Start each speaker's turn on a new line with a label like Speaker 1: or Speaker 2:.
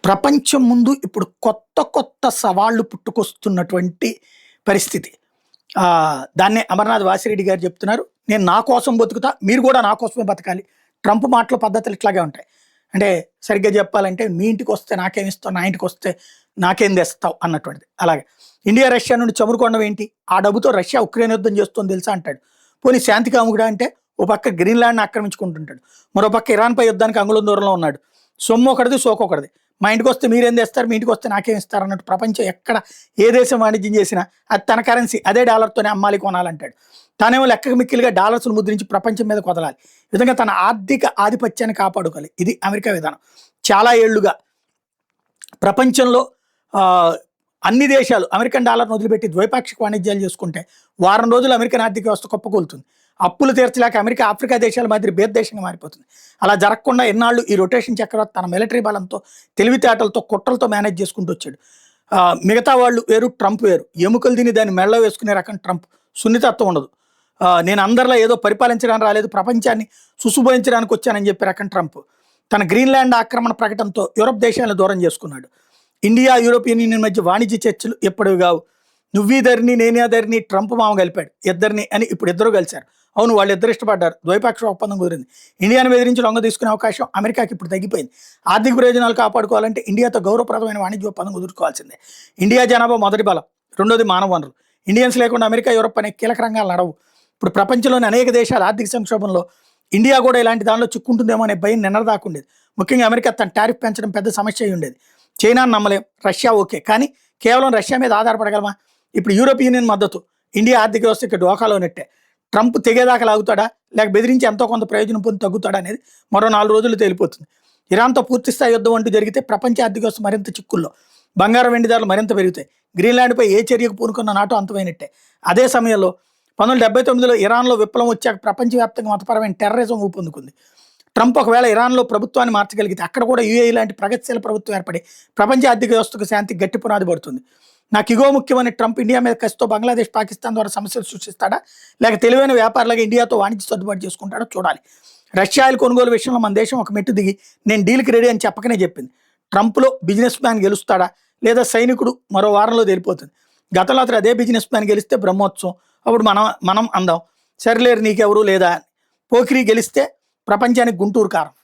Speaker 1: ప్రపంచం ముందు ఇప్పుడు కొత్త కొత్త సవాళ్లు పుట్టుకొస్తున్నటువంటి పరిస్థితి. దాన్నే అమర్నాథ్ వాసిరెడ్డి గారు చెప్తున్నారు. నేను నా కోసం బతుకుతా, మీరు కూడా నా కోసమే బతకాలి. ట్రంప్ మాటల పద్ధతులు ఇట్లాగే ఉంటాయి. అంటే సరిగ్గా చెప్పాలంటే మీ ఇంటికి వస్తే నాకేమిస్తావు, నా ఇంటికి వస్తే నాకేం తెస్తావు అన్నటువంటిది. అలాగే ఇండియా రష్యా నుండి చమురుకోవడం ఏంటి, ఆ డబ్బుతో రష్యా ఉక్రెయిన్ యుద్ధం చేస్తుంది తెలుసా అంటాడు. పోనీ శాంతి కాముకుడా అంటే ఓ పక్క గ్రీన్లాండ్ని ఆక్రమించుకుంటుంటాడు, మరో పక్క ఇరాన్పై యుద్ధానికి అంగుళం దూరంలో ఉన్నాడు. సొమ్ము ఒకటిది సోకొకటిది. మా ఇంటికి వస్తే మీరేం తెస్తారు, మీ ఇంటికి వస్తే నాకేం ఇస్తారు అన్నట్టు ప్రపంచం ఎక్కడ ఏ దేశం వాణిజ్యం చేసినా అది తన కరెన్సీ, అదే డాలర్తోనే అమ్మాలి కొనాలంటాడు. తానేమో లెక్కకు మిక్కిలిగా డాలర్స్ను ముద్రించి ప్రపంచం మీద కొదలాలి. ఈ విధంగా తన ఆర్థిక ఆధిపత్యాన్ని కాపాడుకోవాలి. ఇది అమెరికా విధానం. చాలా ఏళ్లుగా ప్రపంచంలో అన్ని దేశాలు అమెరికన్ డాలర్ను వదిలిపెట్టి ద్వైపాక్షిక వాణిజ్యాలు చేసుకుంటే వారం రోజులు అమెరికన్ ఆర్థిక వ్యవస్థ కుప్పకూలుతుంది. అప్పులు తీర్చలేక అమెరికా ఆఫ్రికా దేశాల మాదిరి దేశంగా మారిపోతుంది. అలా జరగకుండా ఎన్నాళ్ళు ఈ రొటేషన్ చక్రవర్తి తన మిలిటరీ బలంతో, తెలివితేటలతో, కుట్రలతో మేనేజ్ చేసుకుంటూ వచ్చాడు. మిగతా వాళ్ళు వేరు, ట్రంప్ వేరు. ఎముకలు తిని దాన్ని మెడలో వేసుకునే రకం ట్రంప్. సున్నితత్వం ఉండదు. నేను అందరిలో ఏదో పరిపాలించడానికి రాలేదు, ప్రపంచాన్ని సుశుభవించడానికి వచ్చానని చెప్పే రకం ట్రంప్. తన గ్రీన్లాండ్ ఆక్రమణ ప్రకటనతో యూరప్ దేశాలను దూరం చేసుకున్నాడు. ఇండియా యూరోపియన్ యూనియన్ మధ్య వాణిజ్య చర్చలు ఎప్పటివి కావు. నువ్వీదరిని నేనేదరిని ట్రంప్ మామ కలిపాడు ఇద్దరిని అని ఇప్పుడు ఇద్దరు కలిశారు. అవును, వాళ్ళు ఇద్దరు ఇష్టపడ్డారు. ద్వైపాక్షిక ఒప్పందం కుదిరింది. ఇండియాను బెదిరించి లొంగ తీసుకునే అవకాశం అమెరికాకి ఇప్పుడు తగ్గిపోయింది. ఆర్థిక ప్రయోజనాలు కాపాడుకోవాలంటే ఇండియాతో గౌరవప్రదమైన వాణిజ్య ఒప్పందం కుదుర్చుకోవాల్సిందే. ఇండియా జనాభా మొదటి బలం, రెండోది మానవ వనరులు. ఇండియన్స్ లేకుండా అమెరికా, యూరప్ అనే కీలక రంగాలు నడవు. ఇప్పుడు ప్రపంచంలోని అనేక దేశాల ఆర్థిక సంక్షోభంలో ఇండియా కూడా ఇలాంటి దానిలో చిక్కుంటుందేమో అనే భయం నిన్నదాకుండేది. ముఖ్యంగా అమెరికా తన టారిఫ్ పెంచడం పెద్ద సమస్య అయి ఉండేది. చైనాను నమ్మలేం, రష్యా ఓకే, కానీ కేవలం రష్యా మీద ఆధారపడగలమా? ఇప్పుడు యూరోపియన్ యూనియన్ మద్దతు ఇండియా ఆర్థిక వ్యవస్థకి డోకాలో నెట్టే. ట్రంప్ తెగేదాకా లాగుతాడా, లేక బెదిరించి ఎంతో కొంత ప్రయోజనం పొంది తగ్గుతాడా అనేది మరో 4 రోజులు తేలిపోతుంది. ఇరాన్తో పూర్తిస్థాయి యుద్ధం అంటూ జరిగితే ప్రపంచ ఆర్థిక వ్యవస్థ మరింత చిక్కుల్లో, బంగారం వెండి ధరలు మరింత పెరుగుతాయి. గ్రీన్లాండ్పై ఏ చర్యకు పూనుకున్న నాటో అంతమైనట్టే. అదే సమయంలో 1979లో ఇరాన్లో విప్లవం వచ్చాక ప్రపంచవ్యాప్తంగా మతపరమైన టెర్రరిజం ఊపందుకుంది. ట్రంప్ ఒకవేళ ఇరాన్లో ప్రభుత్వాన్ని మార్చగలిగితే అక్కడ కూడా యూఏఈ లాంటి ప్రగతిశీల ప్రభుత్వం ఏర్పడి ప్రపంచ ఆర్థిక వ్యవస్థకు శాంతికి గట్టి పునాది పడుతుంది. నాకు ఇగో ముఖ్యమని ట్రంప్ ఇండియా మీద కసితో బంగ్లాదేశ్, పాకిస్తాన్ ద్వారా సమస్యలు సృష్టిస్తాడా, లేక తెలివైన వ్యాపారులుగా ఇండియాతో వాణిజ్య సర్దుబాటు చేసుకుంటాడో చూడాలి. రష్యా ఆయిల్ కొనుగోలు విషయంలో మన దేశం ఒక మెట్టు దిగి నేను డీల్కి రెడీ అని చెప్పకనే చెప్పింది. ట్రంప్లో బిజినెస్ మ్యాన్ గెలుస్తాడా, లేదా సైనికుడు మరో వారంలో తెలిపోతుంది. గతంలో అతను అదే బిజినెస్ మ్యాన్ గెలిస్తే బ్రహ్మోత్సవం. అప్పుడు మనం అందాం సరిలేరు నీకెవరు లేదా. పోకిరి గెలిస్తే ప్రపంచానికి గుంటూరు కారం.